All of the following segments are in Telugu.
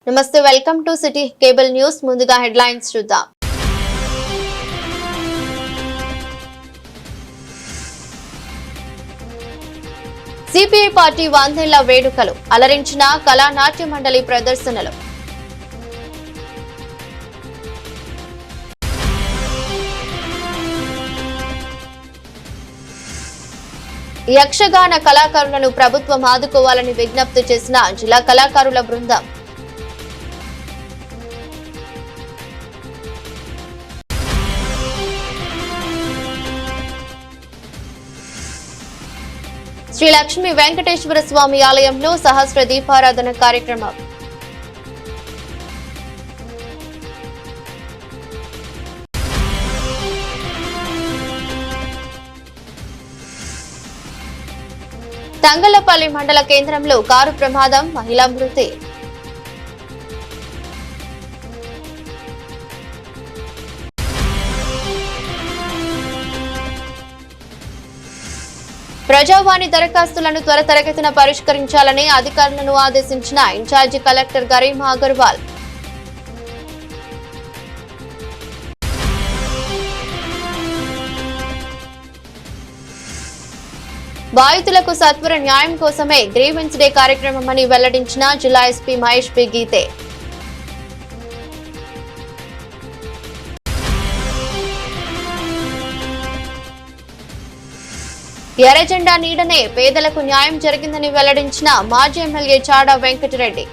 నమస్తే, welcome to city cable news. ముందుగా హెడ్లైన్స్ చూద్దాం. సిపిఐ పార్టీ 100 ఏళ్ల వేడుకలు అలరించిన కళా నాట్య మండలి ప్రదర్శనలు. యక్షగాన కళాకారులను ప్రభుత్వం ఆదుకోవాలని విజ్ఞప్తి చేసిన జిల్లా కళాకారుల బృందం. శ్రీ లక్ష్మీ వెంకటేశ్వర స్వామి ఆలయంలో సహస్ర దీపారాధన కార్యక్రమం. తంగళ్లపల్లి మండల కేంద్రంలో కారు ప్రమాదం, మహిళా మృతి. ప్రజావాణి దరఖాస్తులను త్వరితగతిన పరిష్కరించాలని అధికారులను ఆదేశించిన ఇన్ఛార్జి కలెక్టర్ గరీమా అగర్వాల్. బాధితులకు సత్వర న్యాయం కోసమే గ్రీవెన్స్ డే కార్యక్రమమని వెల్లడించిన జిల్లా ఎస్పీ మహేష్ పి గీతే. ఎర్రజెండా నీడనే పేదలకు న్యాయం జరిగిందని వెల్లడించిన మాజీ ఎమ్మెల్యే చాడా వెంకటరెడ్డి.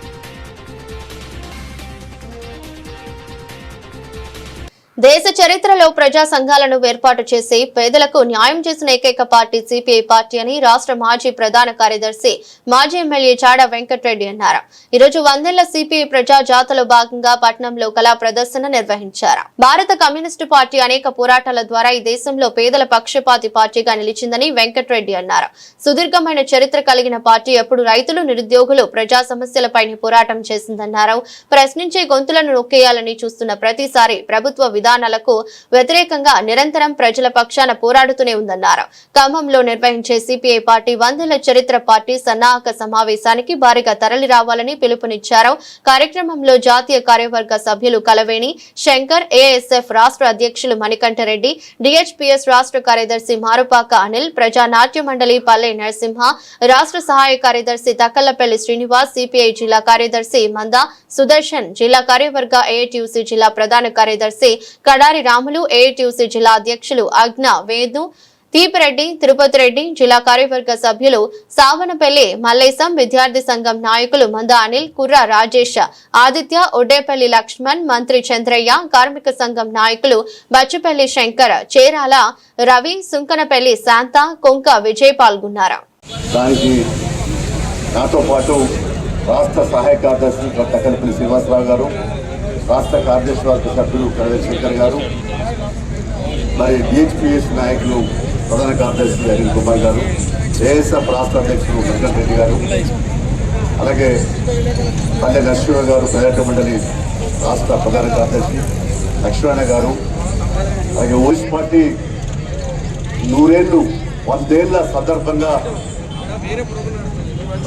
దేశ చరిత్రలో ప్రజా సంఘాలను ఏర్పాటు చేసి పేదలకు న్యాయం చేసిన ఏకైక పార్టీ సిపిఐ పార్టీ అని రాష్ట్ర మాజీ ప్రధాన కార్యదర్శి మాజీ ఎమ్మెల్యే చాడా వెంకటరెడ్డి అన్నారు. ఈ రోజు 100 ఏళ్ల సిపిఐ ప్రజా జాతలో భాగంగా పట్నంలో కళా ప్రదర్శన నిర్వహించారు. భారత కమ్యూనిస్టు పార్టీ అనేక పోరాటాల ద్వారా ఈ దేశంలో పేదల పక్షపాతి పార్టీగా నిలిచిందని వెంకటరెడ్డి అన్నారు. సుదీర్ఘమైన చరిత్ర కలిగిన పార్టీ ఎప్పుడు రైతులు, నిరుద్యోగులు, ప్రజా సమస్యలపై పోరాటం చేసిందన్నారు. ప్రశ్నించే గొంతులను నొక్కేయాలని చూస్తున్న ప్రతిసారి ప్రభుత్వ విధానాలకు వ్యతిరేకంగా నిరంతరం ప్రజల పక్షాన పోరాడుతూనే ఉందన్నారు. ఖమ్మంలో నిర్వహించే సిపిఐ పార్టీ 100 ఏళ్ల చరిత్ర పార్టీ సన్నాహక సమావేశానికి భారీగా తరలి రావాలని పిలుపునిచ్చారు. కార్యక్రమంలో జాతీయ కార్యవర్గ సభ్యులు కలవేణి శంకర్, ఏఎస్ఎఫ్ రాష్ట్ర అధ్యక్షులు మణికంఠరెడ్డి, డిహెచ్పిఎస్ రాష్ట్ర కార్యదర్శి మారుపాక అనిల్, ప్రజా నాట్య మండలి పల్లె నరసింహ, రాష్ట్ర సహాయ కార్యదర్శి తక్కలపల్లి శ్రీనివాస్, సిపిఐ జిల్లా కార్యదర్శి మంద సుదర్శన్, జిల్లా కార్యవర్గ ఏఐటియుసి జిల్లా ప్రధాన కార్యదర్శి కడారి రాములు, ఏఐటియుసి జిల్లా అధ్యక్షులు అగ్న వేదు, తీపిరెడ్డి, తిరుపతి రెడ్డి, జిల్లా కార్యవర్గ సభ్యులు సావనపల్లి మల్లేశం, విద్యార్థి సంఘం నాయకులు మంద అనిల్, కుర్ర రాజేష్, ఆదిత్య, ఒడ్డేపల్లి లక్ష్మణ్, మంత్రి చంద్రయ్య, కార్మిక సంఘం నాయకులు బచ్చుపల్లి శంకర్, చేరాల రవి, సుంకనపల్లి శాంత, కొంక విజయ్ పాల్గొన్నారు. రాష్ట్ర సహాయ కార్యదర్శి తక్కలపల్లి శ్రీనివాసరావు గారు, రాష్ట్ర కార్యదర్శి సభ్యులు కడవె శంకర్ గారు, మరి డిహెచ్పిఎస్ నాయకులు ప్రధాన కార్యదర్శి అనిల్ కుమార్ గారు, ఏఎస్ఎఫ్ రాష్ట్ర అధ్యక్షులు మణికంఠరెడ్డి గారు, అలాగే పల్లె నరసింహ గారు, పర్యాటక మండలి రాష్ట్ర ప్రధాన కార్యదర్శి లక్ష్మణ గారు, అలాగే ఓయిస్ పార్టీ 100 ఏళ్ళు 100 ఏళ్ల సందర్భంగా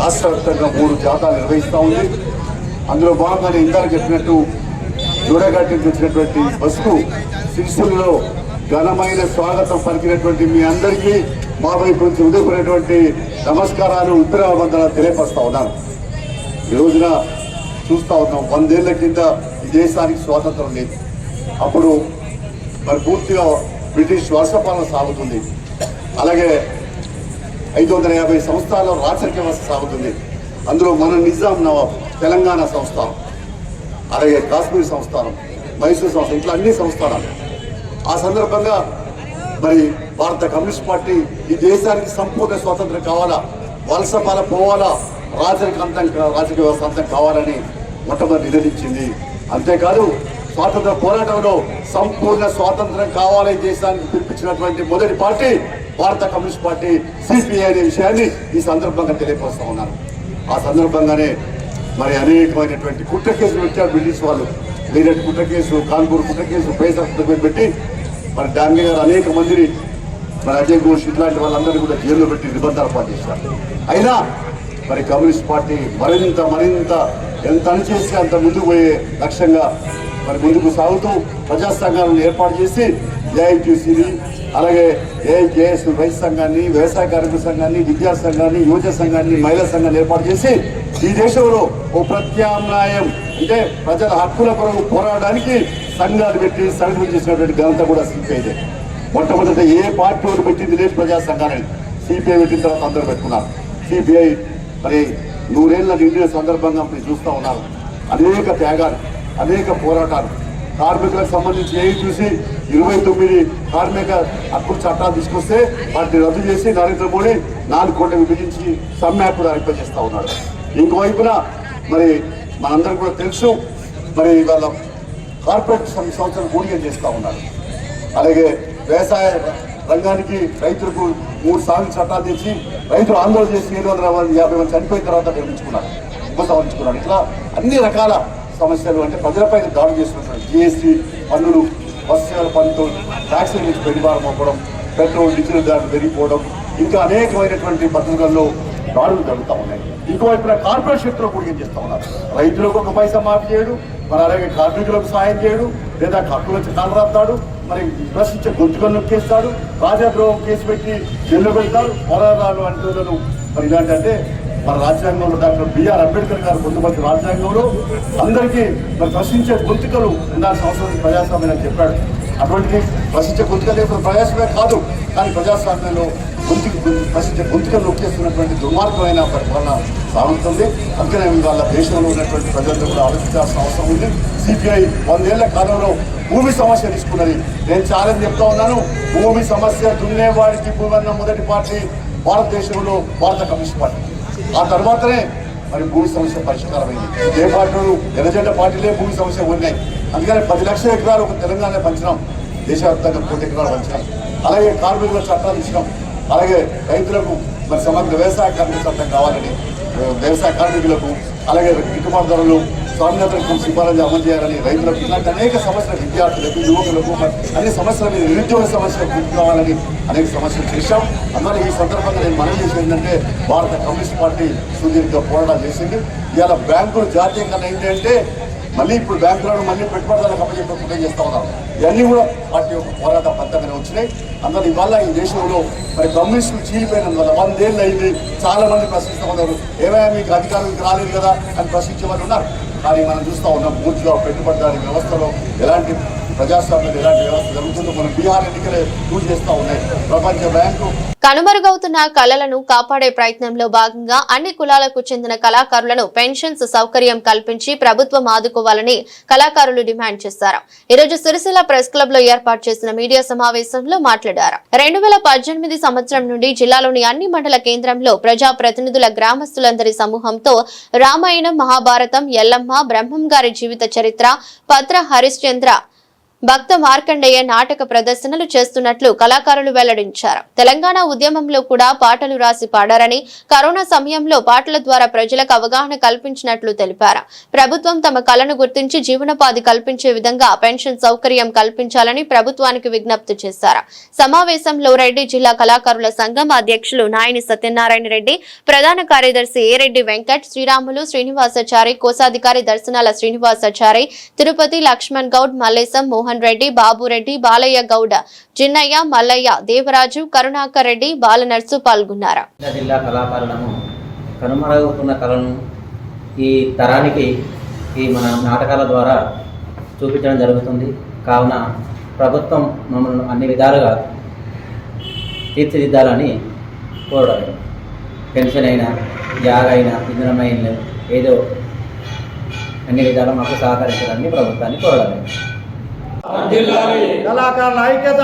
రాష్ట్ర వ్యాప్తంగా 3 జాతాలు నిర్వహిస్తూ ఉంది. అందులో భాగంగా ఇందాక చెప్పినట్టు జోడగట్టి వచ్చినటువంటి బస్సు సిరిసిల్లలో ఘనమైన స్వాగతం పలికినటువంటి మీ అందరికీ మా వైపు నుంచి ఉదయపడినటువంటి నమస్కారాలు, ఉత్తరాబంధాలు తెలియపరుస్తూ ఉన్నాను. ఈ రోజున చూస్తూ ఉన్నాం, 100 ఏళ్ల కింద ఈ దేశానికి స్వాతంత్రం లేదు. అప్పుడు మరి పూర్తిగా బ్రిటిష్ వర్షపాలన సాగుతుంది. అలాగే 550 సంస్థల్లో రాచరిక వ్యవస్థ సాగుతుంది. అందులో మన నిజాం నవాబ్, తెలంగాణ సంస్థానం, అలాగే కాశ్మీర్ సంస్థానం, మైసూర్ సంస్థానం, ఇట్లా అన్ని సంస్థానాలు. ఆ సందర్భంగా మరి భారత కమ్యూనిస్ట్ పార్టీ ఈ దేశానికి సంపూర్ణ స్వాతంత్రం కావాలా, వలస పాలన పోవాలా, రాజకీయ వ్యవస్థ అంతం కావాలని మొట్టమొదటి నివేదించింది. అంతేకాదు స్వాతంత్ర పోరాటంలో సంపూర్ణ స్వాతంత్రం కావాలి దేశానికి పిలిపించినటువంటి మొదటి పార్టీ భారత కమ్యూనిస్ట్ పార్టీ సిపిఐ అనే విషయాన్ని ఈ సందర్భంగా తెలియపరుస్తూ ఉన్నారు. ఆ సందర్భంగానే మరి అనేకమైనటువంటి కుట్ర కేసులు పెట్టారు బ్రిటిష్ వాళ్ళు. లేదంటే కుట్ర కేసు, కాన్పూర్ కుట్ర కేసు, పేసర్ పెట్టి మరి డాంగే గారు అనేక మందిని, మరి అజయ్ ఘోష్ ఇట్లాంటి వాళ్ళందరినీ కూడా జైల్లో పెట్టి నిబంధనలు పాటిస్తారు. అయినా మరి కమ్యూనిస్ట్ పార్టీ మరింత ఎంత అణిచేసి అంత ముందుకు పోయే లక్ష్యంగా మరి ముందుకు సాగుతూ ప్రజా సంఘాలను ఏర్పాటు చేసి ఏఐటీసీని అలాగే ఏఐకేఎస్ రైతు సంఘాన్ని, వ్యవసాయ కార్మిక సంఘాన్ని, విద్యా సంఘాన్ని, యువజన సంఘాన్ని, మహిళా సంఘాన్ని ఏర్పాటు చేసి ఈ దేశంలో ఓ ప్రత్యామ్నాయం అంటే ప్రజల హక్కుల కొరకు పోరాడడానికి సంఘాలు పెట్టి సంఘటన చేసినటువంటి ఘనత కూడా సిపిఐదే. మొట్టమొదట ఏ పార్టీ వాళ్ళు పెట్టింది లేదు ప్రజా సంఘాలని, సిపిఐ పెట్టిన తర్వాత అందరూ పెట్టుకున్నారు. సిపిఐ మరి 100 ఏళ్ళ నిండిన సందర్భంగా మీరు చూస్తూ ఉన్నారు. అనేక త్యాగాలు, అనేక పోరాటాలు, కార్మికులకు సంబంధించి ఏవి చూసి 29 కార్మిక హక్కుల చట్టాలు తీసుకొస్తే వాటిని రద్దు చేసి నరేంద్ర మోడీ 4 కోట్ల విభజించి సమ్మె హక్కులు అర్పించేస్తూ ఉన్నాడు. ఇంకోవైపున మరి మనందరం కూడా తెలుసు మరి వాళ్ళ కార్పొరేట్ సంస్థలు కూడికలు చేస్తూ ఉన్నారు. అలాగే వ్యవసాయ రంగానికి రైతులకు 3 సార్లు చట్టాలు తెచ్చి రైతులు ఆందోళన చేసి 750 మంది చనిపోయిన తర్వాత నిర్మించుకున్నారు, ఉపసంహరించుకున్నారు. ఇట్లా అన్ని రకాల సమస్యలు అంటే ప్రజలపై దాడి చేస్తున్నటువంటి జిఎస్టీ పన్నులు, వస్తువుల పన్నుతో ట్యాక్సుల నుంచి పెరిభారం అవ్వడం, పెట్రోల్ డీజిల్ ధరలు పెరిగిపోవడం, ఇంకా అనేకమైనటువంటి పద్ధతులలో దాడులు జరుగుతూ ఉన్నాయి. ఇంకోవైపున కార్పొరేట్ శక్తులు కూడా ఏం చేస్తూ ఉన్నారు. రైతులకు 1 పైసా మాఫీ చేయడు, మరి అలాగే కార్మికులకు సాయం చేయడు, లేదా హక్కుల నుంచి కాలరాస్తాడు, మరి ప్రశ్నించే గొంతుకలు నొక్కేస్తాడు, రాజాద్రోహం కేసు పెట్టి జైల్లో పెడతాడు, పోరాటాలు అంటూ మరి ఇలాంటి అంటే మన రాజ్యాంగంలో డాక్టర్ బిఆర్ అంబేద్కర్ గారు కొంతమంది రాజ్యాంగంలో అందరికీ మరి ప్రశ్నించే గొంతుకలు ఉండాల్సిన అవసరం ప్రజాస్వామ్యం అని చెప్పాడు. అటువంటిది ప్రశ్నించే గొంతుకలు ఇప్పుడు ప్రజాస్వామ్యం కాదు, కానీ ప్రజాస్వామ్యంలో ప్రశ్నించే గొంతుకలు నొక్కేస్తున్నటువంటి దుర్మార్గమైన పరిపాలన సాగుతుంది. అందుకనే వాళ్ళ దేశంలో ఉన్నటువంటి ప్రజలందరూ కూడా ఆలోచించాల్సిన అవసరం ఉంది. సిపిఐ 100 ఏళ్ల కాలంలో భూమి సమస్య తీసుకున్నది. నేను చాలా చెప్తా ఉన్నాను, భూమి సమస్య దున్నేవాడికి భూమి అన్న మొదటి పార్టీ భారతదేశంలో భారత కమ్యూనిస్ట్ పార్టీ. ఆ తర్వాతనే మరి భూమి సమస్య పరిష్కారమైంది. ఏ పార్టీలు ఎర్రజెండా పార్టీలే భూమి సమస్య ఉన్నాయి. అందుకని 10 లక్షల ఎకరాలు ఒక తెలంగాణ పంచినాం, దేశవ్యాప్తంగా 1 కోటి ఎకరాలు పంచినాం. అలాగే కార్మికుల చట్టాలు ఇచ్చినాం. అలాగే రైతులకు మరి సమగ్ర వ్యవసాయ కార్మిక చట్టం కావాలని, వ్యవసాయ కార్మికులకు అలాగే గిట్టుబాటు ధరలు, స్వామినాథులకు సిఫారసు అమలు చేయాలని రైతులకు, ఇలాంటి అనేక సమస్యలు, విద్యార్థులకు, యువకులకు అన్ని సమస్యల మీద నిరుద్యోగ సమస్యలు గుర్తు కావాలని అనేక సమస్యలు చేశాం. అందువల్ల ఈ సందర్భంగా నేను మనవి చేసేది ఏంటంటే భారత కమ్యూనిస్ట్ పార్టీ సుదీర్ఘ పోరాటం చేసింది. ఇవాళ బ్యాంకులు జాతీయంగా ఏంటంటే మళ్ళీ ఇప్పుడు బ్యాంకులను మళ్ళీ పెట్టుబడులకు అప్పచెప్పకుండా చేస్తూ ఉన్నారు. ఇవన్నీ కూడా పార్టీ యొక్క పోరాట పద్ధతిగానే వచ్చినాయి. అందువల్ల ఇవాళ ఈ దేశంలో మరి కమ్యూనిస్టులు చీలిపోయినందువల్ల 100 ఏళ్ళు అయింది. చాలా మంది ప్రశ్నిస్తూ ఉన్నారు, ఏమైనా మీకు అధికారులకు రాలేదు కదా అని ప్రశ్నించే వాళ్ళు ఉన్నారు. కానీ మనం చూస్తూ ఉన్నాం పూర్తిగా పెట్టుబడిదారీ వ్యవస్థలో ఎలాంటి ప్రజాస్వామ్యం ఎలాంటి వ్యవస్థ జరుగుతుందో మనం బీహార్ ఎన్నికలే ప్రూవ్ చేస్తూ ఉన్నాయి. ప్రపంచ బ్యాంకు కనుమరుగవుతున్న కళలను కాపాడే ప్రయత్నంలో భాగంగా అన్ని కులాలకు చెందిన కళాకారులను పెన్షన్స్ సౌకర్యం కల్పించి ప్రభుత్వం ఆదుకోవాలని కళాకారులు డిమాండ్ చేశారు. ఈ రోజు సిరిసిల్ల ప్రెస్ క్లబ్ లో ఏర్పాటు చేసిన మీడియా సమావేశంలో మాట్లాడారు. 2018 సంవత్సరం నుండి జిల్లాలోని అన్ని మండల కేంద్రంలో ప్రజా ప్రతినిధుల గ్రామస్తులందరి సమూహంతో రామాయణం, మహాభారతం, ఎల్లమ్మ, బ్రహ్మం గారి జీవిత చరిత్ర, పత్ర హరిశ్చంద్ర, భక్త మార్కండేయ నాటక ప్రదర్శనలు చేస్తున్నట్లు కళాకారులు వెల్లడించారు. తెలంగాణ ఉద్యమంలో కూడా పాటలు రాసి పాడారని, కరోనా సమయంలో పాటల ద్వారా ప్రజలకు అవగాహన కల్పించినట్లు తెలిపారు. ప్రభుత్వం తమ కళను గుర్తించి జీవనోపాధి కల్పించే విధంగా పెన్షన్ సౌకర్యం కల్పించాలని ప్రభుత్వానికి విజ్ఞప్తి చేశారు. సమావేశంలో రెడ్డి జిల్లా కళాకారుల సంఘం అధ్యక్షులు నాయని సత్యనారాయణ రెడ్డి, ప్రధాన కార్యదర్శి ఏ రెడ్డి వెంకట్, శ్రీరాములు, శ్రీనివాసాచారి, కోశాధికారి దర్శనాల శ్రీనివాసాచారి, తిరుపతి, లక్ష్మణ్ గౌడ్, మల్లేశం, మోహన్ రెడ్డి, బాబురెడ్డి, బాలయ్య గౌడ, జిన్నయ్య, మల్లయ్య, దేవరాజు, కరుణాకర్ రెడ్డి, బాలనర్సు పాల్గొన్నారు. జిల్లా కళాకారులను కనుమరుగవుతున్న కళను ఈ తరానికి ఈ మన నాటకాల ద్వారా చూపించడం జరుగుతుంది. కావున ప్రభుత్వం మమ్మల్ని అన్ని విధాలుగా తీర్చిదిద్దాలని కోరడం, పెన్షన్ అయినా, యాగ అయినా, ఇంధనమైన ఏదో అన్ని విధాలు మాకు సహకరించాలని ప్రభుత్వాన్ని కోరడం. కళాకారుల ఐక్యత.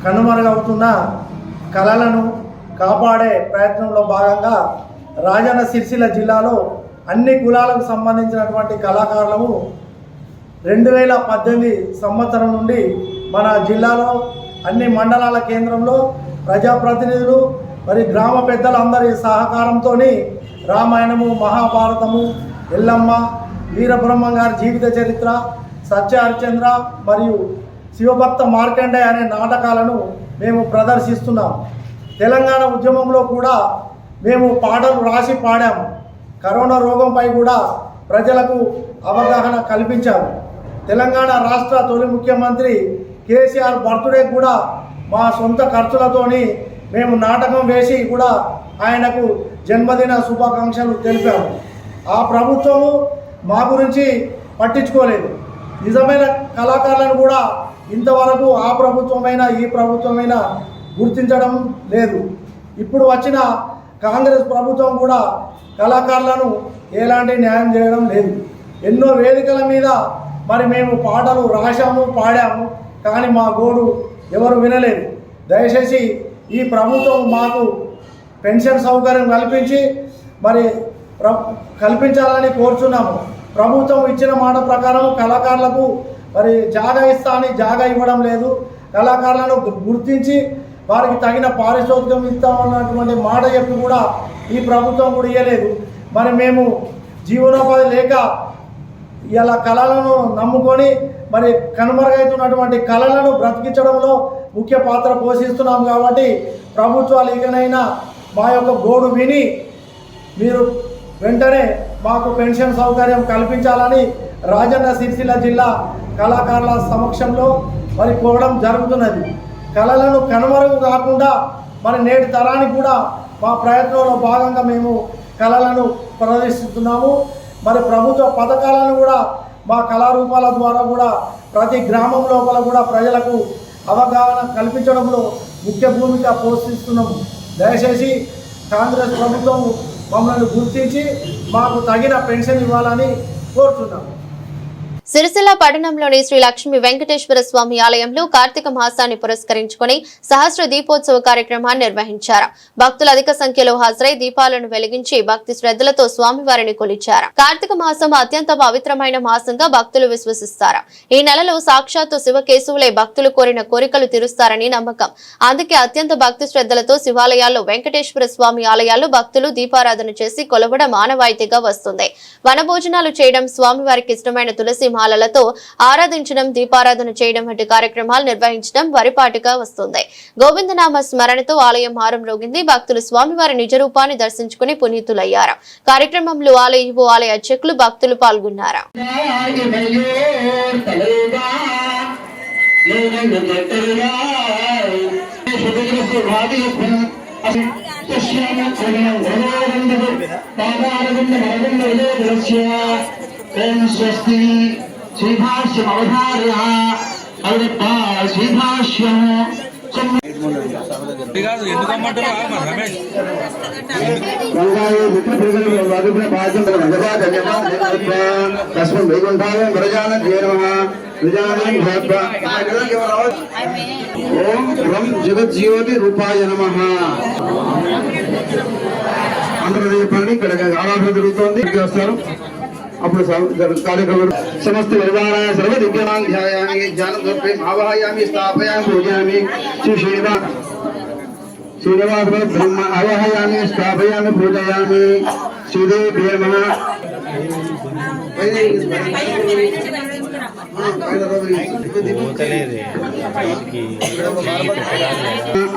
కనుమరుగవుతున్న కళలను కాపాడే ప్రయత్నంలో భాగంగా రాజన్న సిరిసిల్ల జిల్లాలో అన్ని కులాలకు సంబంధించినటువంటి కళాకారులను 2018 సంవత్సరం నుండి మన జిల్లాలో అన్ని మండలాల కేంద్రంలో ప్రజాప్రతినిధులు మరి గ్రామ పెద్దలందరి సహకారంతో రామాయణము, మహాభారతము, ఎల్లమ్మ, వీరబ్రహ్మం గారి జీవిత చరిత్ర, సత్య హరిశ్చంద్ర మరియు శివభక్త మార్కండేయ అనే నాటకాలను మేము ప్రదర్శిస్తున్నాం. తెలంగాణ ఉద్యమంలో కూడా మేము పాటలు రాసి పాడాము. కరోనా రోగంపై కూడా ప్రజలకు అవగాహన కల్పించారు. తెలంగాణ రాష్ట్ర తొలి ముఖ్యమంత్రి కేసీఆర్ బర్త్డే కూడా మా సొంత ఖర్చులతోని మేము నాటకం వేసి కూడా ఆయనకు జన్మదిన శుభాకాంక్షలు తెలిపాము. ఆ ప్రభుత్వము మా గురించి పట్టించుకోలేదు. నిజమైన కళాకారులను కూడా ఇంతవరకు ఆ ప్రభుత్వమైనా ఈ ప్రభుత్వమైనా గుర్తించడం లేదు. ఇప్పుడు వచ్చిన కాంగ్రెస్ ప్రభుత్వం కూడా కళాకారులను ఎలాంటి న్యాయం చేయడం లేదు. ఎన్నో వేదికల మీద మరి మేము పాటలు రాశాము, పాడాము, కానీ మా గోడు ఎవరు వినలేదు. దయచేసి ఈ ప్రభుత్వం మాకు పెన్షన్ సౌకర్యం కల్పించి మరి కల్పించాలని కోరుచున్నాము. ప్రభుత్వం ఇచ్చిన మాట ప్రకారం కళాకారులకు మరి జాగా ఇస్తా అని జాగా ఇవ్వడం లేదు. కళాకారులను గుర్తించి వారికి తగిన పారితోషికం ఇస్తామన్నటువంటి మాట చెప్పి కూడా ఈ ప్రభుత్వం కూడా ఇవ్వలేదు. మరి మేము జీవనోపాధి లేక ఇలా కళలను నమ్ముకొని మరి కనుమరుగైతున్నటువంటి కళలను బ్రతికించడంలో ముఖ్య పాత్ర పోషిస్తున్నాం. కాబట్టి ప్రభుత్వాలు ఇకనైనా మా యొక్క గోడు విని మీరు వెంటనే మాకు పెన్షన్ సౌకర్యం కల్పించాలని రాజన్న సిరిసిల్ల జిల్లా కళాకారుల సమక్షంలో మరి కోరడం జరుగుతున్నది. కళలను కనుమరుగు కాకుండా మరి నేటి తరానికి కూడా మా ప్రయత్నంలో భాగంగా మేము కళలను ప్రదర్శిస్తున్నాము. మరి ప్రభుత్వ పథకాలను కూడా మా కళారూపాల ద్వారా కూడా ప్రతి గ్రామం లోపల కూడా ప్రజలకు అవగాహన కల్పించడంలో ముఖ్య భూమిక పోషిస్తున్నాము. దయచేసి కాంగ్రెస్ ప్రభుత్వం మమ్మల్ని గుర్తించి మాకు తగిన పెన్షన్ ఇవ్వాలని కోరుతున్నాము. సిరిసిల్ల పట్టణంలోని శ్రీ లక్ష్మీ వెంకటేశ్వర స్వామి ఆలయంలో కార్తీక మాసాన్ని పురస్కరించుకుని సహస్ర దీపోత్సవ కార్యక్రమాన్ని నిర్వహించారు. భక్తులు అధిక సంఖ్యలో హాజరై దీపాలను వెలిగించి భక్తి శ్రద్ధలతో స్వామివారిని కొలిచారు. కార్తీక మాసం అత్యంత పవిత్రమైన మాసంగా భక్తులు విశ్వసిస్తారు. ఈ నెలలో సాక్షాత్తు శివకేశవులే భక్తులు కోరిన కోరికలు తీరుస్తారని నమ్మకం. అందుకే అత్యంత భక్తి శ్రద్ధలతో శివాలయాల్లో వెంకటేశ్వర స్వామి ఆలయాల్లో భక్తులు దీపారాధన చేసి కొలవడం ఆనవాయితీగా వస్తుంది. వనభోజనాలు చేయడం, స్వామివారికి ఇష్టమైన తులసి మాలలతో ఆరాధించడం, దీపారాధన చేయడం వంటి కార్యక్రమాలు నిర్వహించడం వరిపాటిగా వస్తుంది. గోవిందనామ స్మరణతో ఆలయం మారుమ్రోగింది. భక్తులు స్వామివారి నిజ రూపాన్ని దర్శించుకుని పునీతులయ్యారు. కార్యక్రమంలో ఆలయ ఈవో, ఆలయ అర్చకులు, భక్తులు పాల్గొన్నారు. स्वस्ति श्रीभाष्यम अवधार्य श्रीभाष्यम तस्मिन् वैकुण्ठाय व्रजानध्यै नमः ओम ब्रह्म जगज्योति रूपाय नमः అందరూ చెప్పండి. ఇక్కడ ఆరాధన జరుగుతోంది. వస్తారు అప్పుడు కార్యక్రమం సమస్త పరివారాయ సర్వ దివ్యమాన్ ధ్యాయామి జ్ఞానదర్పే ఆవాహయామి స్థాపయామి పూజయామి శ్రీనివాస బ్రహ్మ ఆవాహయామి స్థాపయామి పూజయామి శ్రీదేవి నమః.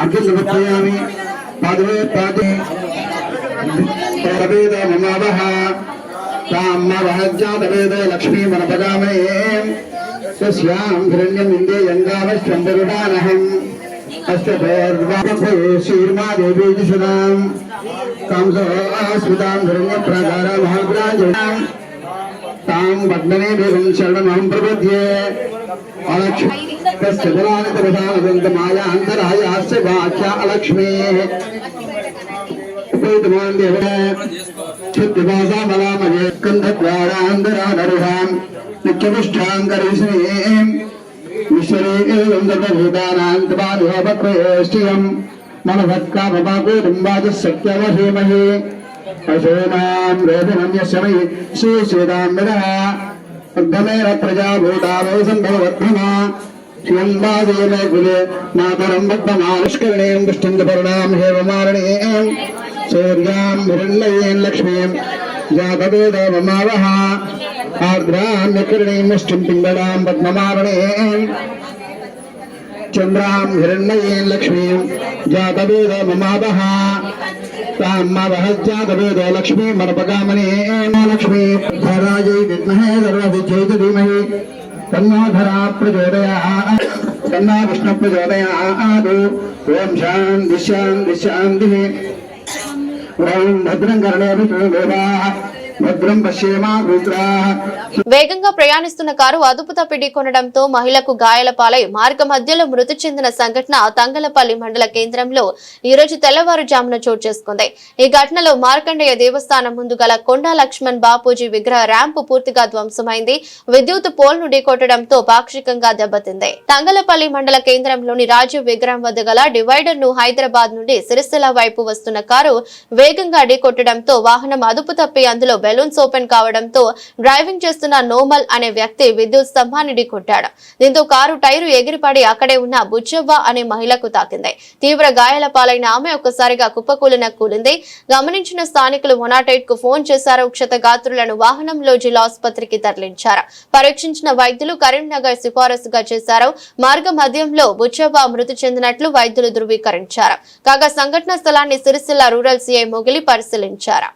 అర్ఘ్యం సమర్పయామి పాదమే పాదే ప్రవేద మమావహ ताम्मवहज्जातवेद लक्ष्मी मनपगामहे तस्यां हिरण्यं इन्दे यङ्गावश्चन्दरुडानहम् अष्टभैर्वाभये श्रीर्मादेवी दिशनां कांसो आस्मितां हिरण्यप्राकारामहाग्राजनां तां पद्मने देवं शरणमहं प्रपद्ये अलक्ष्मी तस्य बलानितरसानदन्तमायान्तरायास्य वाच्या अलक्ष्मेः उपैतमान् देवः चित्तवासा मलामये स्कन्धद्वारान्तरानरुहां नित्यपुष्टाङ्गरीष्णीं विश्वरे एवं दत्तभूतानान्तपादुहपक्वयेष्टियं मनभक्कामपाकुटुम्बादिः सत्यवधीमहि अशोनां रोदनं यशमयि श्रीश्वेतां विदः अर्धमेन प्रजाभूतावो सम्भवद्भमा श्रियं वासेन कुले मातरं पद्ममानुष्करणीं पुष्टन्दपर्णां हेममारणीं सूर्यां हिरण्मयीं लक्ष्मीं जातवेदममावह आर्द्रां निकिरणीं मुष्टिं पिङ्गलां पद्ममारणीं चन्द्रां हिरण्मयीं लक्ष्मीं जातवेदममावह ताम्मवहज्जातवेदो लक्ष्मी मनपगामने लक्ष्मी धरायै विद्महे सर्वविद्यै धीमहि तन्नो धरा प्रचोदयात् तन्नो विष्णु प्रचोदयात् ओम शान्ति शान्ति शान्तिः ओम भद्रं कर्णेभिः देवाः భద్రం పశ్యేమా రుద్రాః. వేగంగా ప్రయాణిస్తున్న కారు అదుపు తప్పి ఢీకొనడంతో మహిళకు గాయాల పాలై మార్గ మధ్యలో మృతి చెందిన సంఘటన తంగలపల్లి మండల కేంద్రంలో ఈ రోజు తెల్లవారుజామున చోటు చేసుకుంది. ఈ ఘటనలో మార్కండేయ దేవస్థానం ముందు గల కొండా లక్ష్మణ్ బాపూజీ విగ్రహ ర్యాంపు పూర్తిగా ధ్వంసమైంది. విద్యుత్ పోల్ ను ఢీకొట్టడంతో పాక్షికంగా దెబ్బతింది. తంగలపల్లి మండల కేంద్రంలోని రాజీవ్ విగ్రహం వద్ద గల డివైడర్ ను హైదరాబాద్ నుండి సిరిసిల్ల వైపు వస్తున్న కారు వేగంగా ఢీకొట్టడంతో వాహనం అదుపు తప్పి అందులో బెలూన్స్ ఓపెన్ కావడంతో డ్రైవింగ్ చేస్తున్న నోమల్ అనే వ్యక్తి విద్యుత్ స్తంభాన్ని ఢీకొట్టాడు. దీంతో కారు టైరు ఎగిరిపడి అక్కడే ఉన్న బుచ్చవ్వ అనే మహిళకు తాకింది. తీవ్ర గాయాల పాలైన ఆమె ఒక్కసారిగా కుప్పకూలిన కూలింది. గమనించిన స్థానికులు 108 కు ఫోన్ చేశారు. క్షతగాత్రులను వాహనంలో జిల్లా ఆసుపత్రికి తరలించారు. పరీక్షించిన వైద్యులు కరీంనగర్ సిఫారసుగా చేశారు. మార్గ మధ్యంలో బుచ్చవ్వ మృతి చెందినట్లు వైద్యులు ధృవీకరించారు. కాగా సంఘటన స్థలాన్ని సిరిసిల్ల రూరల్ సీఐ మొగిలి పరిశీలించారు.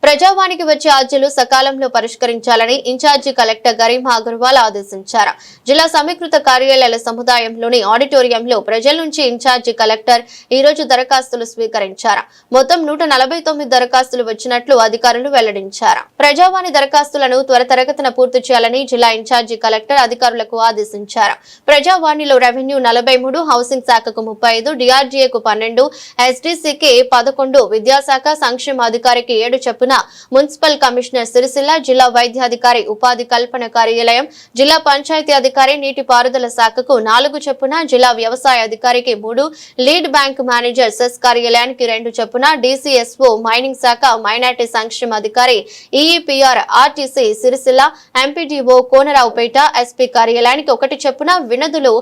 ప్రజావానికి వచ్చే అర్జీలు సకాలంలో పరిష్కరించాలని ఇన్ఛార్జి కలెక్టర్ గరిమా అగర్వాల్ ఆదేశించారు. జిల్లా సమీకృత కార్యాలయాల సముదాయంలోని ఆడిటోరియంలో ప్రజల నుంచి ఇన్ఛార్జి కలెక్టర్ ఈ రోజు దరఖాస్తులు స్వీకరించారు. మొత్తం 149 దరఖాస్తులు వచ్చినట్లు అధికారులు వెల్లడించారు. ప్రజావాణి దరఖాస్తులను త్వరితగతిన పూర్తి చేయాలని జిల్లా ఇన్ఛార్జి కలెక్టర్ అధికారులకు ఆదేశించారు. ప్రజావాణిలో రెవెన్యూ 43, హౌసింగ్ శాఖకు 35, డిఆర్డీఏకు 12, ఎస్డీసీకి 11, విద్యాశాఖ సంక్షేమాధికారికి 7 చొప్పున మున్సిపల్ కమిషనర్ సిరిసిల్ల, జిల్లా వైద్యాధికారి ఉపాధి కల్పన కార్యాలయం, జిల్లా పంచాయతీ అధికారి నీటిపారుదల శాఖకు 4 చొప్పున, జిల్లా వ్యవసాయ అధికారికి 3, లీడ్ బ్యాంక్ మేనేజర్ సెస్ కార్యాలయానికి 2 చొప్పున, డీసీఎస్ఓ మైనింగ్ శాఖ మైనార్టీ సంక్షేమ అధికారి EE PR RTC Sirisilla, MPDO Konaraopet SP కార్యాలయానికి 1 చొప్పున వినతులు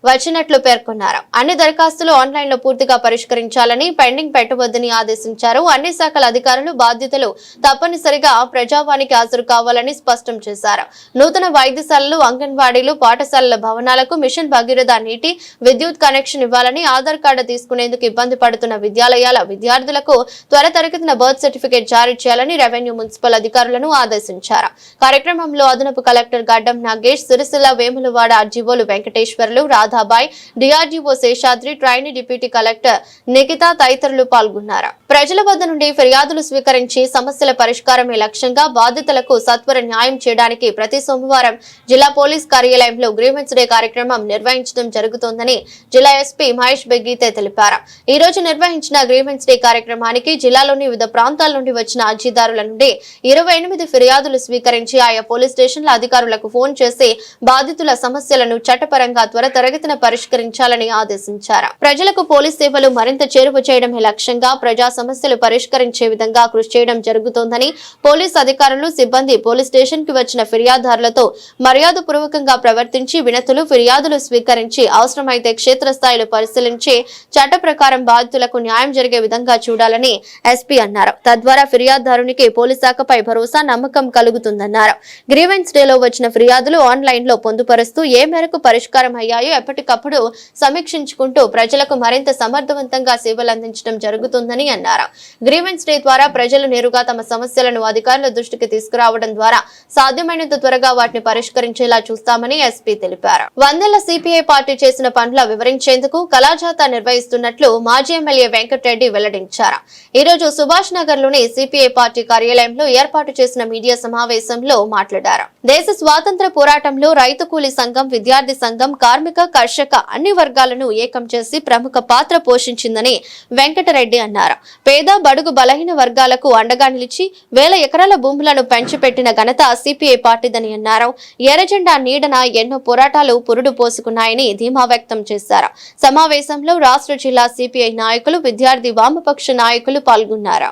వచ్చినట్లు పేర్కొన్నారు. అన్ని దరఖాస్తులు ఆన్లైన్ లో పూర్తిగా పరిష్కరించాలని, పెండింగ్ పెట్టవద్దని ఆదేశించారు. అన్ని శాఖల అధికారులు బాధ్యతలు తప్పనిసరిగా ప్రజావానికి హాజరు కావాలని స్పష్టం చేశారు. నూతన వైద్యశాలలు, అంగన్వాడీలు, పాఠశాలల భవనాలకు మిషన్ భగీరథ నీటి, విద్యుత్ కనెక్షన్ ఇవ్వాలని, ఆధార్ కార్డు తీసుకునేందుకు ఇబ్బంది పడుతున్న విద్యాలయాల విద్యార్థులకు త్వరితగతిన బర్త్ సర్టిఫికేట్ జారీ చేయాలని రెవెన్యూ, మున్సిపల్ అధికారులను ఆదేశించారు. కార్యక్రమంలో అదనపు కలెక్టర్ గడ్డం నాగేష్, సిరిసిల్ల, వేములవాడ ఆర్జీఓలు Venkateswarlu, Radhabai, DRDO Seshadri, trainee deputy collector Nikhita తదితరులు పాల్గొన్నారు. ప్రజల వద్ద నుండి ఫిర్యాదులు స్వీకరించి సమస్యల పరిష్కారమే లక్ష్యంగా బాధితులకు సత్వర న్యాయం చేయడానికి ప్రతి సోమవారం జిల్లా పోలీస్ కార్యాలయంలో గ్రీవెన్స్ డే కార్యక్రమం నిర్వహించడం జరుగుతోందని జిల్లా ఎస్పీ మహేష్ బెగ్గీతే తెలిపారు. ఈ రోజు నిర్వహించిన గ్రీవెన్స్ డే కార్యక్రమానికి జిల్లాలోని వివిధ ప్రాంతాల నుండి వచ్చిన అర్జీదారుల నుండి 28 ఫిర్యాదులు స్వీకరించి ఆయా పోలీస్ స్టేషన్ల అధికారులకు ఫోన్ చేసి బాధితుల సమస్యలను చట్టపరంగా త్వరితగతిన పరిష్కరించాలని ఆదేశించారు. ప్రజలకు పోలీస్ సేవలు మరింత చేరువ చేయడమే లక్ష్యంగా ప్రజా సమస్యలు పరిష్కరించే విధంగా కృషి చేయడం జరుగుతోందని, పోలీస్ అధికారులు, సిబ్బంది పోలీస్ స్టేషన్ కి వచ్చిన ఫిర్యాదుదారులతో మర్యాదపూర్వకంగా ప్రవర్తించి వినతులు, ఫిర్యాదులు స్వీకరించి అవసరమైతే క్షేత్రస్థాయిలో పరిశీలించి చట్ట ప్రకారం బాధితులకు న్యాయం జరిగే విధంగా చూడాలని ఎస్పీ అన్నారు. తద్వారా ఫిర్యాదుదారునికి పోలీస్ శాఖపై భరోసా, నమ్మకం కలుగుతుందన్నారు. గ్రీవెన్స్ డేలో వచ్చిన ఫిర్యాదులు ఆన్లైన్ లో పొందుపరుస్తూ ఏ మేరకు పరిష్కారం అయ్యాయో ఎప్పటికప్పుడు సమీక్షించుకుంటూ ప్రజలకు మరింత సమర్థవంతంగా సేవలు అందించడం జరుగుతుందని అన్నారు. గ్రీవెన్స్ డే ద్వారా ప్రజలు నేరుగా తమ సమస్యలను అధికారుల దృష్టికి తీసుకురావడం ద్వారా సాధ్యమైనంత త్వరగా వాటిని పరిష్కరించేలా చూస్తామని ఎస్పీ తెలిపారు. 100 ఏళ్ల సిపిఐ పార్టీ చేసిన పనుల వివరించేందుకు కళాజాతా నిర్వహిస్తున్నట్లు మాజీ ఎమ్మెల్యే వెంకటరెడ్డి వెల్లడించారు. ఈ రోజు సుభాష్ నగర్ లోని సిపిఐ పార్టీ కార్యాలయంలో ఏర్పాటు చేసిన మీడియా సమావేశంలో మాట్లాడారు. దేశ స్వాతంత్ర పోరాటంలో రైతు కూలీ సంఘం, విద్యార్థి సంఘం, కార్మిక కర్షక అన్ని వర్గాలను ఏకం చేసి ప్రముఖ పాత్ర పోషించిందని వెంకటరెడ్డి అన్నారు. పేద బడుగు బలహీన వర్గాలకు అండగా నిలిచి 1000 ఎకరాల భూములను పెంచిపెట్టిన ఘనత సిపిఐ పార్టీదని అన్నారు. ఎర్రజెండా నీడన ఎన్నో పోరాటాలు పురుడు పోసుకున్నాయని ధీమా వ్యక్తం చేశారు. సమావేశంలో రాష్ట్ర జిల్లా సిపిఐ నాయకులు, విద్యార్థి వామపక్ష నాయకులు పాల్గొన్నారు.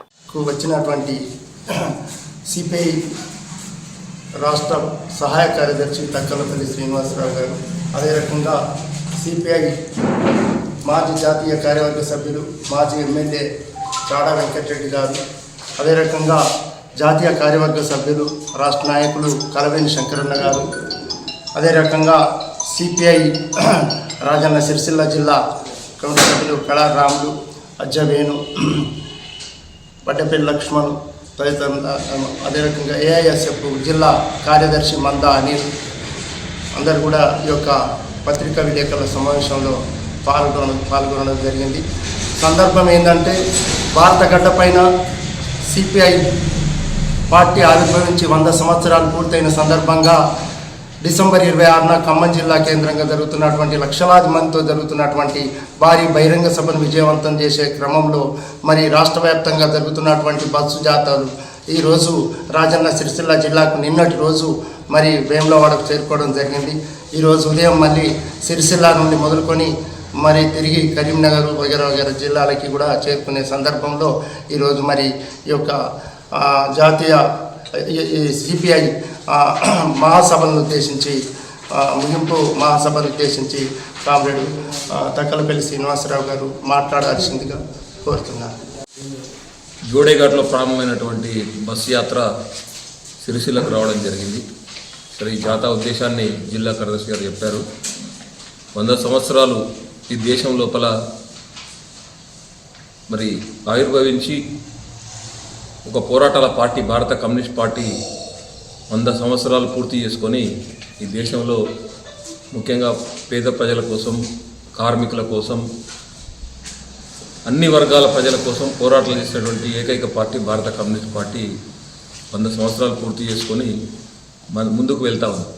వచ్చినటువంటి సిపిఐ రాష్ట్ర సహాయ కార్యదర్శి తక్కలపల్లి శ్రీనివాసరావు గారు, అదే రకంగా సిపిఐ మాజీ జాతీయ కార్యవర్గ సభ్యులు, మాజీ ఎమ్మెల్యే చాడా వెంకటరెడ్డి గారు, అదే రకంగా జాతీయ కార్యవర్గ సభ్యులు, రాష్ట్ర నాయకులు కలవేని శంకరన్న గారు, అదే రకంగా సిపిఐ రాజన్న సిరిసిల్ల జిల్లా కమిటీ సభ్యులు కళా రాములు, అజ్జవేణు, పడ్డపల్లి లక్ష్మణ్ తదితరులు, అదే రకంగా ఏఐఎస్ఎఫ్ జిల్లా కార్యదర్శి మంద అనిల్ అందరూ కూడా ఈ యొక్క పత్రికా విలేకరుల సమావేశంలో పాల్గొనడం జరిగింది. సందర్భం ఏంటంటే భారత గడ్డపైన సిపిఐ పార్టీ ఆవిర్భవించి 100 సంవత్సరాలు పూర్తయిన సందర్భంగా డిసెంబర్ 26న ఖమ్మం జిల్లా కేంద్రంగా జరుగుతున్నటువంటి లక్షలాది మందితో జరుగుతున్నటువంటి భారీ బహిరంగ సభను విజయవంతం చేసే క్రమంలో మరి రాష్ట్ర వ్యాప్తంగా జరుగుతున్నటువంటి బస్సు జాతాలు ఈరోజు రాజన్న సిరిసిల్ల జిల్లాకు నిన్నటి రోజు మరి వేములవాడకు చేరుకోవడం జరిగింది. ఈరోజు ఉదయం మళ్ళీ సిరిసిల్ల నుండి మొదలుకొని మరి తిరిగి కరీంనగర్ వగైరా జిల్లాలకి కూడా చేరుకునే సందర్భంలో ఈరోజు మరి ఈ యొక్క జాతీయ సిపిఐ మహాసభలను ఉద్దేశించి ముగింపు మహాసభను ఉద్దేశించి కామ్రేడ్ తక్కలపల్లి శ్రీనివాసరావు గారు మాట్లాడాల్సిందిగా కోరుతున్నారు. జోడేఘాట్లో ప్రారంభమైనటువంటి బస్సు యాత్ర సిరిసిల్లకు రావడం జరిగింది. సరే, ఈ జాతా ఉద్దేశాన్ని జిల్లా కార్యదర్శి గారు చెప్పారు. 100 సంవత్సరాలు ఈ దేశం లోపల మరి ఆవిర్భవించి ఒక పోరాటాల పార్టీ భారత కమ్యూనిస్ట్ పార్టీ 100 సంవత్సరాలు పూర్తి చేసుకొని ఈ దేశంలో ముఖ్యంగా పేద ప్రజల కోసం, కార్మికుల కోసం, అన్ని వర్గాల ప్రజల కోసం పోరాటాలు చేసినటువంటి ఏకైక పార్టీ భారత కమ్యూనిస్ట్ పార్టీ 100 సంవత్సరాలు పూర్తి చేసుకొని ముందుకు వెళ్తా ఉంది.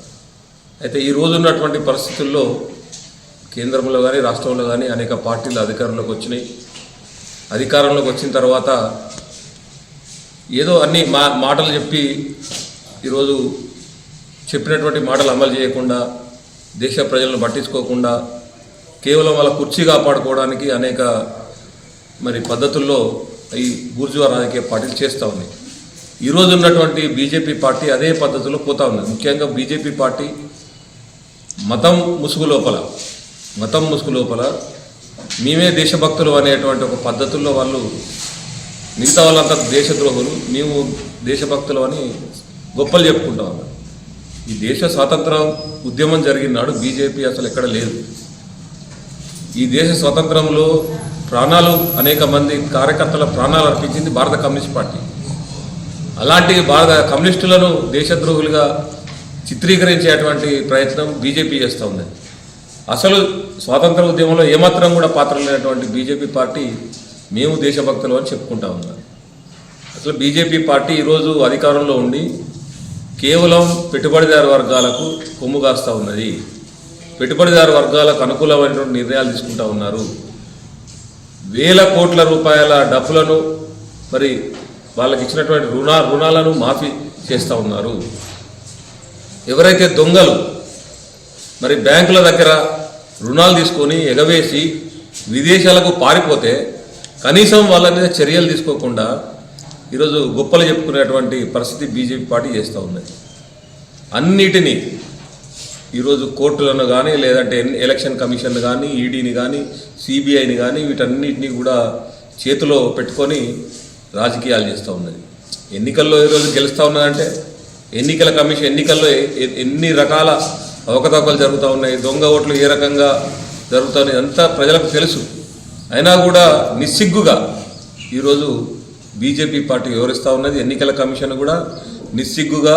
అయితే ఈ రోజు ఉన్నటువంటి పరిస్థితుల్లో కేంద్రంలో కానీ రాష్ట్రంలో కానీ అనేక పార్టీలు అధికారంలోకి వచ్చినాయి. అధికారంలోకి వచ్చిన తర్వాత ఏదో అన్ని మాటలు చెప్పి ఈరోజు చెప్పినటువంటి మాటలు అమలు చేయకుండా, దేశ ప్రజలను పట్టించుకోకుండా కేవలం వాళ్ళ కుర్చీ కాపాడుకోవడానికి అనేక మరి పద్ధతుల్లో ఈ బూర్జువా రాజకీయ పార్టీలు చేస్తూ ఉన్నాయి. ఈరోజు ఉన్నటువంటి బీజేపీ పార్టీ అదే పద్ధతిలో పోతూ ఉంది. ముఖ్యంగా బీజేపీ పార్టీ మతం ముసుగు లోపల మేమే దేశభక్తులు అనేటువంటి ఒక పద్ధతుల్లో వాళ్ళు మిగతా వాళ్ళంతా దేశద్రోహులు, మేము దేశభక్తులు అని గొప్పలు చెప్పుకుంటా ఉన్నారు. ఈ దేశ స్వాతంత్ర ఉద్యమం జరిగిన నాడు బీజేపీ అసలు ఎక్కడ లేదు. ఈ దేశ స్వాతంత్రంలో ప్రాణాలు, అనేక మంది కార్యకర్తల ప్రాణాలు అర్పించింది భారత కమ్యూనిస్ట్ పార్టీ. అలాంటి భారత కమ్యూనిస్టులను దేశద్రోహులుగా చిత్రీకరించేటువంటి ప్రయత్నం బీజేపీ చేస్తూ ఉంది. అసలు స్వాతంత్ర ఉద్యమంలో ఏమాత్రం కూడా పాత్ర లేనటువంటి బీజేపీ పార్టీ మేము దేశభక్తులు అని చెప్పుకుంటా ఉన్నాం. అసలు బీజేపీ పార్టీ ఈరోజు అధికారంలో ఉండి కేవలం పెట్టుబడిదారు వర్గాలకు కొమ్ము కాస్తూ ఉన్నది. పెట్టుబడిదారు వర్గాలకు అనుకూలమైనటువంటి నిర్ణయాలు తీసుకుంటా ఉన్నారు. వేల కోట్ల రూపాయల డబ్బులను మరి వాళ్ళకి ఇచ్చినటువంటి రుణాలను మాఫీ చేస్తూ ఉన్నారు. ఎవరైతే దొంగలు మరి బ్యాంకుల దగ్గర రుణాలు తీసుకొని ఎగవేసి విదేశాలకు పారిపోతే కనీసం వాళ్ళ మీద చర్యలు తీసుకోకుండా ఈరోజు గొప్పలు చెప్పుకునేటువంటి పరిస్థితి బీజేపీ పార్టీ చేస్తూ ఉన్నది. అన్నిటినీ ఈరోజు కోర్టులను కానీ, లేదంటే ఎలక్షన్ కమిషన్ కానీ, ఈడీని కానీ, సిబిఐని కానీ, వీటన్నిటినీ కూడా చేతిలో పెట్టుకొని రాజకీయాలు చేస్తూ ఉన్నది. ఎన్నికల్లో ఈరోజు గెలుస్తూ ఉన్నదంటే ఎన్నికల కమిషన్ ఎన్నికల్లో ఎన్ని రకాల అవకతవకలు జరుగుతూ ఉన్నాయి, దొంగ ఓట్లు ఏ రకంగా జరుగుతాయి అంతా ప్రజలకు తెలుసు. అయినా కూడా నిస్సిగ్గుగా ఈరోజు బీజేపీ పార్టీ వివరిస్తూ ఉన్నది. ఎన్నికల కమిషన్ కూడా నిస్సిగ్గుగా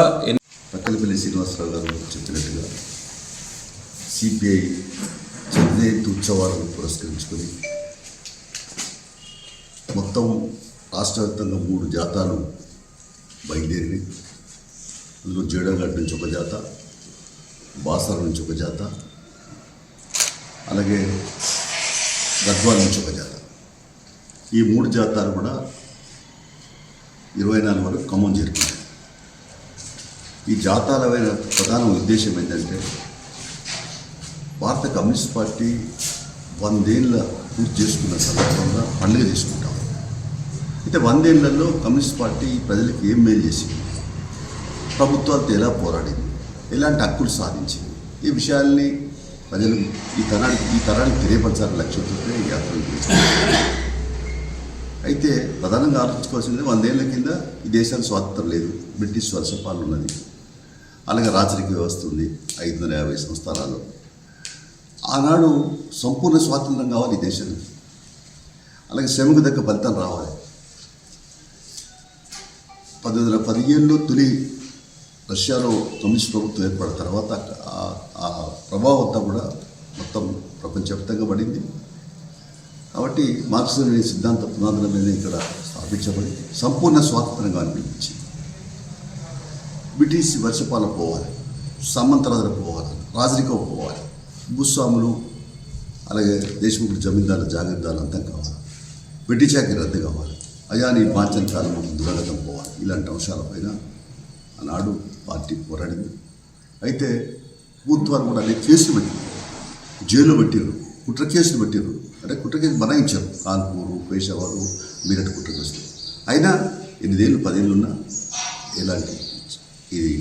తక్కలపల్లి శ్రీనివాసరావు గారు చెప్పినట్టుగా సిపిఐ జయంతి ఉత్సవాలను పురస్కరించుకొని మొత్తం రాష్ట్ర వ్యాప్తంగా 3 జాతాలు బయలుదేరినాయి. అందులో జేడఘాట్ నుంచి ఒక జాత, బాసర నుంచి ఒక జాత, అలాగే గద్వాల నుంచి ఒక జాత. ఈ 3 జాతాలు కూడా 24 వరకు ఖమ్మం చేరుకున్నాయి. ఈ జాతాల ప్రధాన ఉద్దేశం ఏంటంటే భారత కమ్యూనిస్ట్ పార్టీ 100 ఏళ్ళ పూర్తి చేసుకున్న సందర్భంగా పండుగ చేసుకుంటాం. అయితే 100 ఏళ్లలో కమ్యూనిస్ట్ పార్టీ ప్రజలకు ఏం మేలు చేసింది, ప్రభుత్వాలతో ఎలా పోరాడింది, ఎలాంటి హక్కులు సాధించింది, ఈ విషయాల్ని ప్రజలు ఈ తరానికి తెలియపరచాలని లక్ష్యంతో ఈ యాత్రలు చేస్తారు. అయితే ప్రధానంగా ఆలోచించుకోవాల్సింది 100 ఏళ్ల కింద ఈ దేశానికి స్వాతంత్రం లేదు, బ్రిటిష్ వలసపాలన ఉన్నది, అలాగే రాచరిక వ్యవస్థ ఉంది 550 సంవత్సరాల్లో. ఆనాడు సంపూర్ణ స్వాతంత్రం కావాలి ఈ దేశానికి, అలాగే శ్రమకు దగ్గర ఫలితం రావాలి. 1917లో తొలి రష్యాలో కమ్యూనిస్ట్ ప్రభుత్వం ఏర్పడిన తర్వాత ఆ ప్రభావం అంతా కూడా మొత్తం ప్రపంచవ్యాప్తంగా పడింది. కాబట్టి మార్క్సిజం అనే సిద్ధాంత పునాదుల మీద ఇక్కడ స్థాపించబడి సంపూర్ణ స్వాతంత్రంగా అనిపించింది. బ్రిటిష్ వర్షపాలన పోవాలి, సామంతరాజులు పోవాలి, రాజరికం పోవాలి, భూస్వాములు అలాగే దేశముఖులు జమీందారుల జాగీర్దారులు అంతం కావాలి, వెట్టి చాకరీ రద్దు కావాలి, అయాని బాంచన్ కాలం దురాగతం పోవాలి. ఇలాంటి అంశాలపైన ఆనాడు పార్టీ పోరాడింది. అయితే ప్రభుత్వాలు కూడా అనేక కేసులు పెట్టారు, జైల్లో పెట్టారు, కుట్ర కేసులు పెట్టారు. అంటే కుట్ర కేసు బనాయించారు, కాన్పూరు, పేషావారు, మీరట్ కుట్ర కేసులు. అయినా 8 ఏళ్ళు 10 ఏళ్ళు ఉన్నా ఎలాంటి ఇది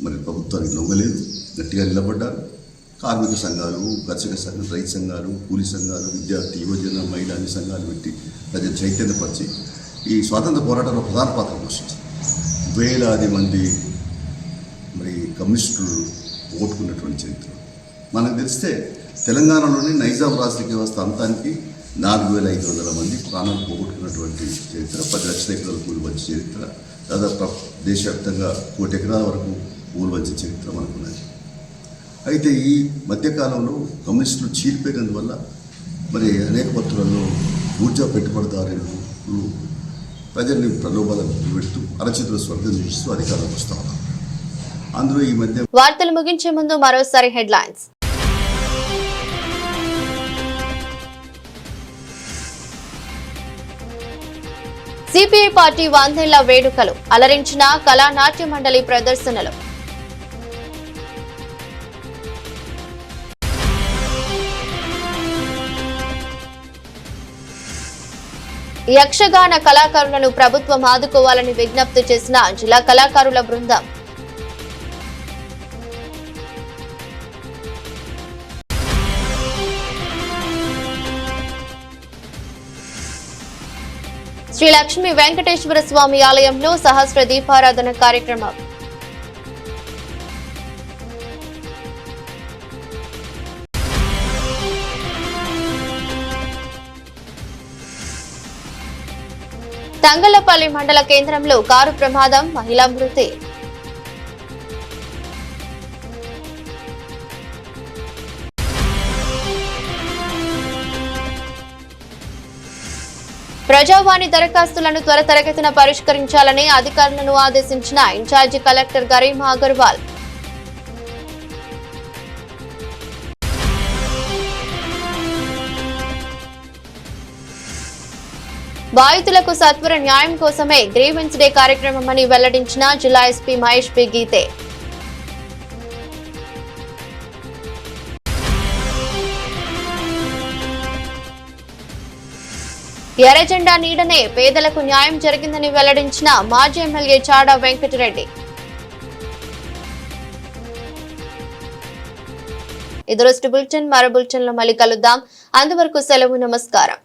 మరి ప్రభుత్వానికి లొంగలేదు, గట్టిగా నిలబడ్డారు. కార్మిక సంఘాలు, కర్షక సంఘాలు, రైతు సంఘాలు, కూలీ సంఘాలు, విద్యార్థి యువజన మహిళా సంఘాలు పెట్టి ప్రజలు చైతన్యపరిచి ఈ స్వాతంత్ర పోరాటంలో ప్రధాన పాత్ర పోషించింది. వేలాది మంది మరి కమ్యూనిస్టులు ఓటుకున్నటువంటి చరిత్ర మనకు తెలిస్తే తెలంగాణలోని నైజాం రాజకీయ వ్యవస్థ అంతానికి 4500 మంది ప్రాణాలు పోగొట్టుకున్నటువంటి చరిత్ర, 10 లక్షల ఎకరాల పూలు వచ్చే చరిత్ర, దాదాపు దేశవ్యాప్తంగా 1 కోటి ఎకరాల వరకు పూలు వచ్చే చరిత్ర మనకున్నది. అయితే ఈ మధ్యకాలంలో కమ్యూనిస్టులు చీలిపోయినందువల్ల మరి అనేక పత్రులలో ఊర్జా పెట్టుబడిదారులు ప్రజల్ని ప్రలోభాలకు పెడుతూ అరచేతుల స్వర్గం చూపిస్తూ అధికారంలోకి వస్తా ఉన్నారు. అందులో ఈ మధ్య వార్తలు ముగించే ముందు మరోసారి హెడ్లైన్స్. సిపిఐ పార్టీ 100 ఏళ్ల వేడుకలు, అలరించిన కళా నాట్య మండలి ప్రదర్శనలు. యక్షగాన కళాకారులను ప్రభుత్వం ఆదుకోవాలని విజ్ఞప్తి చేసిన జిల్లా కళాకారుల బృందం. శ్రీ లక్ష్మీ వెంకటేశ్వర స్వామి ఆలయంలో సహస్ర దీపారాధన కార్యక్రమం. తంగళ్లపల్లి మండల కేంద్రంలో కారు ప్రమాదం, మహిళా మృతి. ప్రజావాణి దరఖాస్తులను త్వరితగతిన పరిష్కరించాలని అధికారులను ఆదేశించిన ఇన్ఛార్జి కలెక్టర్ గరీమా అగర్వాల్. బాధితులకు సత్వర న్యాయం కోసమే గ్రీవెన్స్ డే కార్యక్రమమని వెల్లడించిన జిల్లా ఎస్పీ మహేష్ పి గీతే. ఎర్రజెండా నీడనే పేదలకు న్యాయం జరిగిందని వెల్లడించిన మాజీ ఎమ్మెల్యే చాడా వెంకటరెడ్డి. ఇది రోజు బులెటిన్. మరో బులెటిన్ లో మళ్ళీ కలుద్దాం. అంతవరకు సెలవు, నమస్కారం.